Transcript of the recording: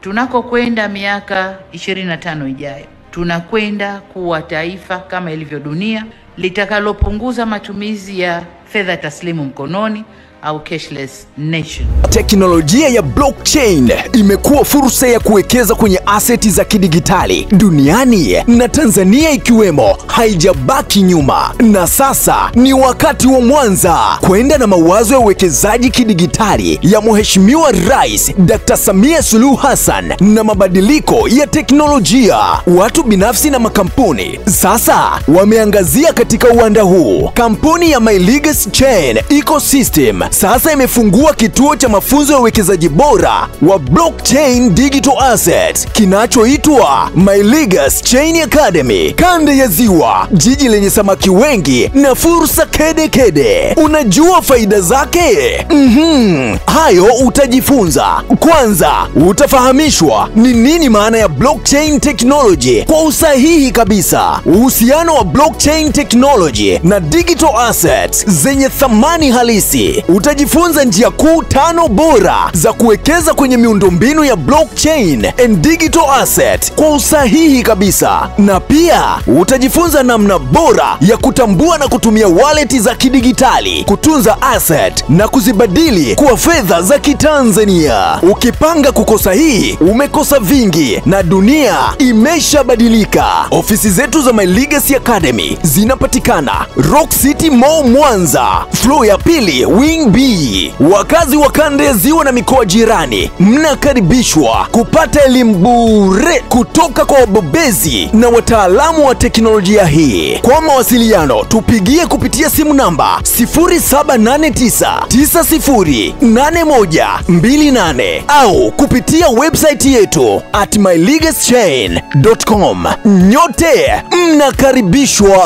tunakokwenda miaka 25 ijayo, tunakwenda kuwa taifa kama ilivyo dunia litakalopunguza matumizi ya fedha taslimu mkononi au cashless nation. Teknolojia ya blockchain imekuwa fursa ya kuwekeza kwenye aseti za kidigitali duniani na Tanzania ikiwemo haijabaki nyuma. Na sasa ni wakati wa Mwanza kwenda na mawazo ya uwekezaji kidigitali ya Mheshimiwa Rais Dr. Samia Suluhu Hassan na mabadiliko ya teknolojia. Watu binafsi na makampuni sasa wameangazia katika uwanda huu. Kampuni ya My Legacy Chain Ecosystem sasa imefungua kituo cha mafunzo ya uwekezaji bora wa blockchain digital asset kinachoitwa My Legacy Chain Academy, kanda ya Ziwa, jiji lenye samaki wengi na fursa kede kede. Unajua faida zake? Hayo utajifunza. Kwanza, utafahamishwa ni nini maana ya blockchain technology kwa usahihi kabisa, uhusiano wa blockchain technology na digital assets zenye thamani halisi. Utajifunza njia kuu 5 bora za kuwekeza kwenye miundombinu ya blockchain and digital asset kwa usahihi kabisa. Na pia utajifunza namna bora ya kutambua na kutumia wallet za kidigitali, kutunza asset na kuzibadili kuwa fedha za Kitanzania. Ukipanga kukosa hii, umekosa vingi na dunia imeshabadilika. Ofisi zetu za My Legacy Academy zinapatikana Rock City Mall Mwanza, floor ya 2 Wing B. Wakazi wa kanda ya Ziwa na mikoa jirani mnakaribishwa kupata elimu bure kutoka kwa wabobezi na wataalamu wa teknolojia hii. Kwa mawasiliano tupigie kupitia simu namba 0789908128 au kupitia website yetu @mylegacychain.com. Nyote mnakaribishwa.